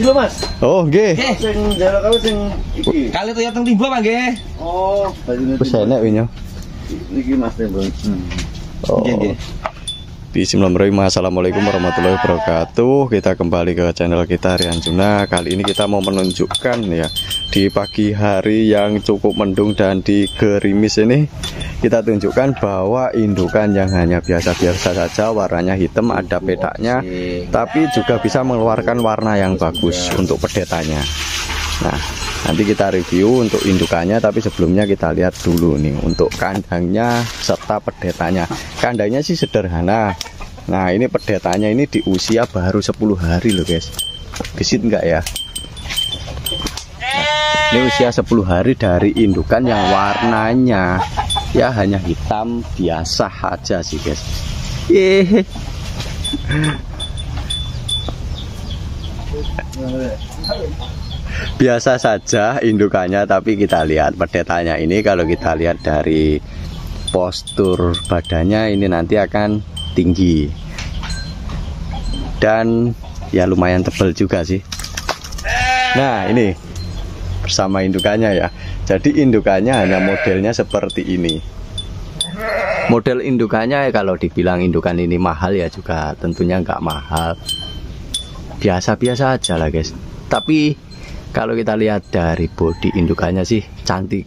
lho Mas. Oh, nggih. Sing jaluk kali sing iki. Kali tuyul teng timba Pak nggih. Oh, Wis enek winyo. Niki Mas Tembong. Oh. Nggih nggih. Bismillahirrahmanirrahim. Assalamualaikum warahmatullahi wabarakatuh. Kita kembali ke channel kita Rian Juna. Kali ini kita mau menunjukkan ya, di pagi hari yang cukup mendung dan di gerimis ini, kita tunjukkan bahwa indukan yang hanya biasa-biasa saja, warnanya hitam, ada pedaknya, tapi juga bisa mengeluarkan warna yang bagus untuk pedetanya. Nah, nanti kita review untuk indukannya, tapi sebelumnya kita lihat dulu nih untuk kandangnya serta pedetanya. Kandangnya sih sederhana. Nah, ini pedetanya ini di usia baru 10 hari loh guys. Gesit enggak ya? Nah, ini usia 10 hari dari indukan yang warnanya ya hanya hitam biasa aja sih guys. Yeay. Biasa saja indukannya, tapi kita lihat pedetanya ini, kalau kita lihat dari postur badannya ini nanti akan tinggi dan ya lumayan tebal juga sih. Nah, ini bersama indukannya ya. Jadi indukannya hanya modelnya seperti ini. Model indukannya kalau dibilang indukan ini mahal ya juga tentunya nggak mahal. Biasa-biasa aja lah guys. Tapi kalau kita lihat dari bodi indukannya sih cantik.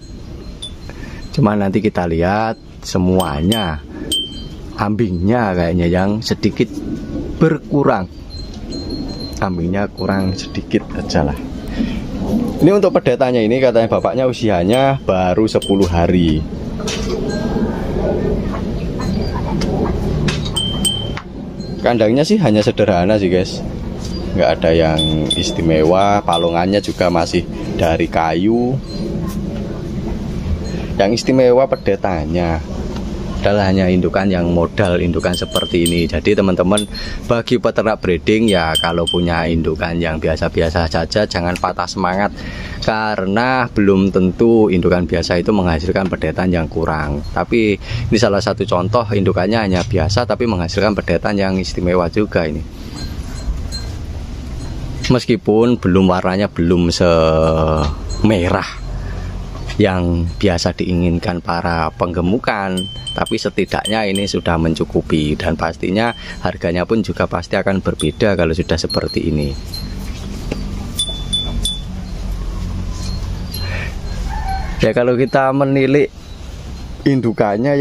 Cuma nanti kita lihat semuanya ambingnya kayaknya yang sedikit berkurang. Ambingnya kurang sedikit aja lah. Ini untuk pedetanya ini katanya bapaknya usianya baru 10 hari. Kandangnya sih hanya sederhana sih guys, nggak ada yang istimewa. Palungannya juga masih dari kayu. Yang istimewa pedetanya adalah hanya indukan yang modal indukan seperti ini. Jadi teman-teman, bagi peternak breeding ya, kalau punya indukan yang biasa-biasa saja jangan patah semangat, karena belum tentu indukan biasa itu menghasilkan pedetan yang kurang. Tapi ini salah satu contoh, indukannya hanya biasa tapi menghasilkan pedetan yang istimewa juga ini. Meskipun warnanya belum semerah yang biasa diinginkan para penggemukan, tapi setidaknya ini sudah mencukupi, dan pastinya harganya pun juga pasti akan berbeda kalau sudah seperti ini. Ya, kalau kita menilik indukannya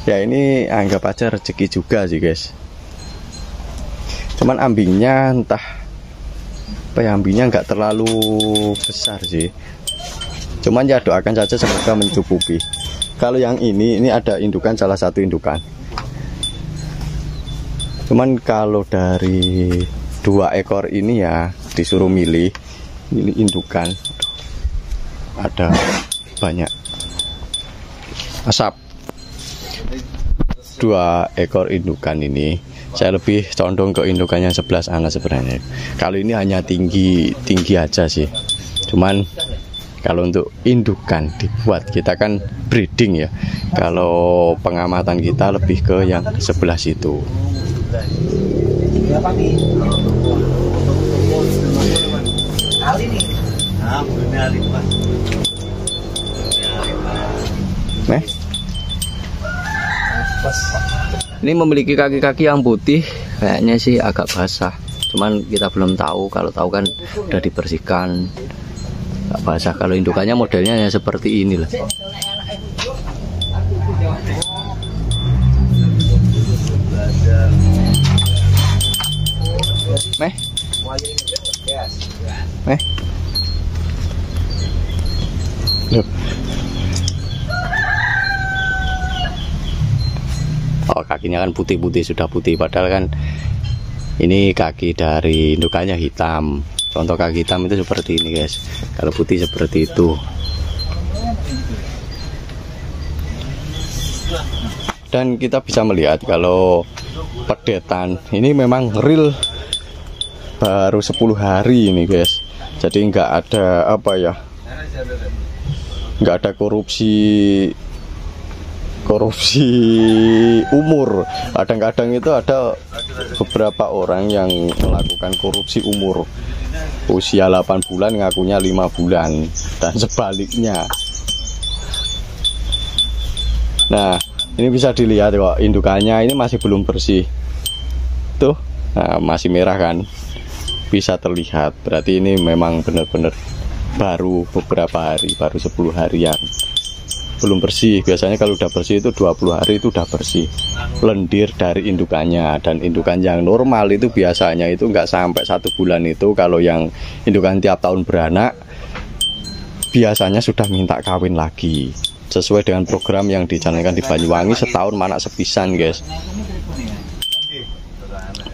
ya ini anggap aja rezeki juga sih guys. Cuman ambingnya entah apa ya, ambingnya nggak terlalu besar sih. Cuman ya doakan saja semoga mencukupi. Kalau yang ini ada indukan, salah satu indukan. Cuman kalau dari 2 ekor ini ya disuruh milih indukan, ada banyak asap. 2 ekor indukan ini saya lebih condong ke indukan yang 11 anak sebenarnya. Kalau ini hanya tinggi aja sih. Cuman kalau untuk indukan dibuat, kita kan breeding ya. Kalau pengamatan kita lebih ke yang sebelah situ. Ini memiliki kaki-kaki yang putih, kayaknya sih agak basah. Cuman kita belum tahu, kalau tahu kan udah dibersihkan. Gak basah. Kalau indukannya modelnya ya seperti ini lah. Meh. Loh. Oh, kakinya kan putih-putih, sudah putih, padahal kan ini kaki dari indukannya hitam. Contoh kaki hitam itu seperti ini guys, kalau putih seperti itu. Dan kita bisa melihat kalau pedetan ini memang real baru 10 hari ini guys. Jadi nggak ada apa ya, nggak ada korupsi umur. Kadang-kadang itu ada beberapa orang yang melakukan korupsi umur. usia 8 bulan ngakunya 5 bulan dan sebaliknya. Nah, ini bisa dilihat kok indukannya ini masih belum bersih. Tuh, nah, masih merah kan? Bisa terlihat. Berarti ini memang benar-benar baru beberapa hari, baru 10 harian. Belum bersih. Biasanya kalau udah bersih itu 20 hari itu udah bersih. Lendir dari indukannya, dan indukan yang normal itu biasanya itu nggak sampai 1 bulan itu. Kalau yang indukan tiap tahun beranak biasanya sudah minta kawin lagi. Sesuai dengan program yang dijalankan di Banyuwangi, setahun manak sepisan guys.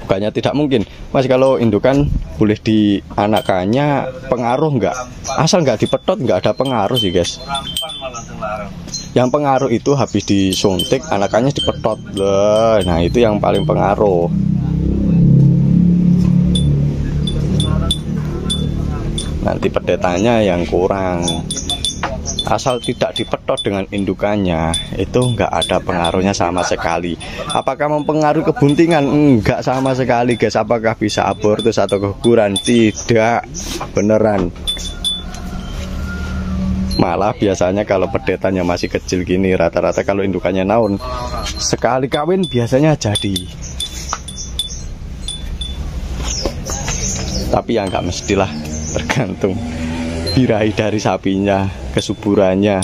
Bukannya tidak mungkin Mas, kalau indukan boleh dianakannya, pengaruh nggak? Asal nggak dipetot nggak ada pengaruh sih guys. Yang pengaruh itu habis disuntik anakannya dipetot. Nah itu yang paling pengaruh. Nanti pedetanya yang kurang. Asal tidak dipetot dengan indukannya itu nggak ada pengaruhnya sama sekali. Apakah mempengaruhi kebuntingan? Enggak sama sekali guys. Apakah bisa abortus atau keguguran? Tidak, beneran. Malah biasanya kalau pedetannya masih kecil gini, rata-rata kalau indukannya naun, sekali kawin biasanya jadi. Tapi ya nggak mestilah, tergantung birahi dari sapinya, kesuburannya.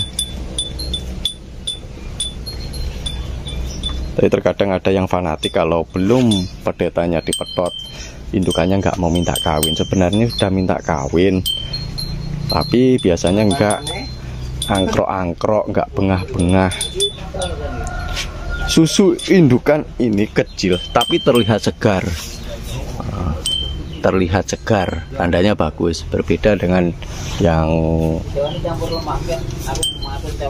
Tapi terkadang ada yang fanatik kalau belum pedetanya dipetot, indukannya nggak mau minta kawin. Sebenarnya sudah minta kawin, tapi biasanya nggak angkrok-angkrok, nggak bengah-bengah. Susu indukan ini kecil, tapi terlihat segar. Terlihat segar, tandanya bagus. Berbeda dengan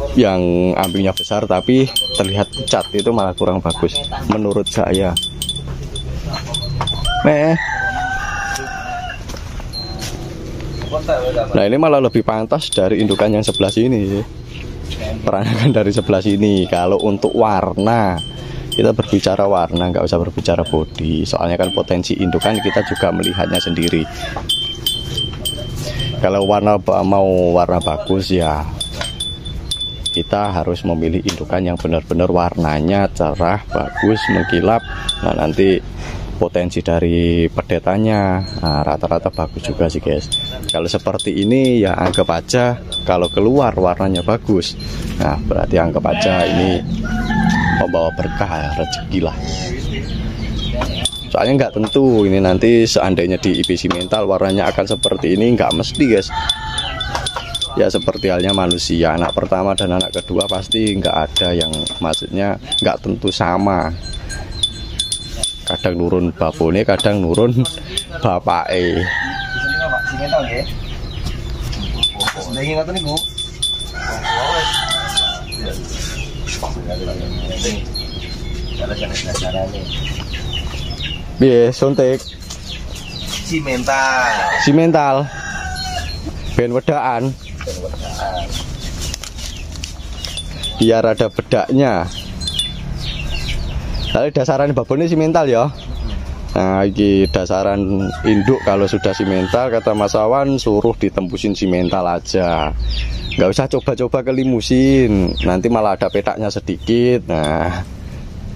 yang ambingnya besar tapi terlihat pucat, itu malah kurang bagus menurut saya. Nah ini malah lebih pantas dari indukan yang sebelah sini, peranakan dari sebelah sini. Kalau untuk warna, kita berbicara warna, nggak usah berbicara body. Soalnya kan potensi indukan kita juga melihatnya sendiri. Kalau mau warna bagus ya kita harus memilih indukan yang benar-benar warnanya cerah, bagus, mengkilap. Nah nanti potensi dari pedetanya rata-rata bagus juga sih guys. Kalau seperti ini ya anggap aja kalau keluar warnanya bagus, nah berarti anggap aja ini membawa berkah, rezeki lah. Soalnya nggak tentu ini nanti seandainya di IPC mental warnanya akan seperti ini, nggak mesti guys. Ya seperti halnya manusia, anak pertama dan anak kedua pasti nggak ada yang, maksudnya nggak tentu sama. Kadang nurun bapone, kadang nurun bapake. Biye suntik simental ben wedaan biar ada bedaknya. Lalu dasaran babonnya simental ya. Nah ini dasaran induk kalau sudah simental, kata Mas Awan suruh ditembusin simental aja, nggak usah coba-coba ke limusin, nanti malah ada petaknya sedikit. Nah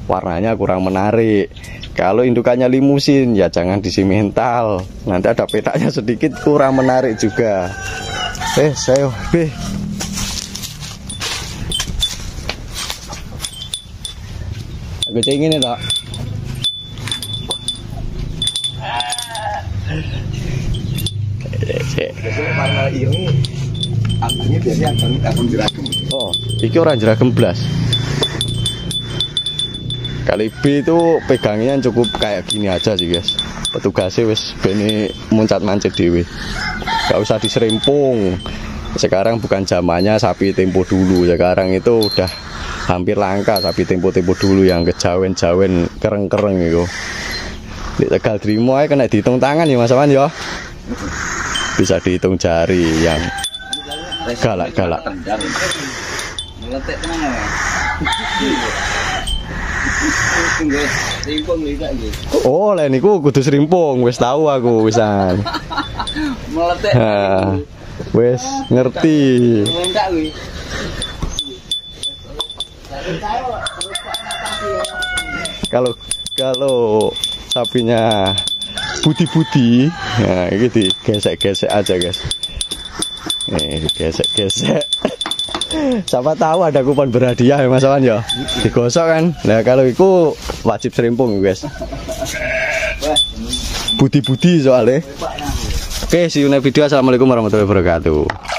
warnanya kurang menarik. Kalau indukannya limusin ya jangan disimental, nanti ada petaknya sedikit, kurang menarik juga. Saya aku ingin tak. Oh, iki orang jeragem blas. Kali B itu pegangnya cukup kayak gini aja sih guys. Petugasnya wis bene muncat mancet dewe. Gak usah diserempung. Sekarang bukan zamannya sapi tempo dulu. Sekarang itu udah hampir langka sapi tempo-tempo dulu yang kejawen-jawen kereng-kereng itu. Di Tegal Drimo aja kena dihitung tangan ya Mas Awan ya. Bisa dihitung jari yang galak-galak. Rimpung bisa gitu. Oh, lah niku kudu serimpung, wis tahu aku wisan. Meletek. Nah, wis ngerti. Enggak kuwi. Kalau sapinya putih-putih, nah gitu gesek-gesek aja guys. Nih gesek-gesek. Siapa tahu ada kupon berhadiah ya Mas Awan ya. Digosok kan. Nah kalau itu wajib serimpung guys. Putih-putih soalnya. Oke, see you next video. Assalamualaikum warahmatullahi wabarakatuh.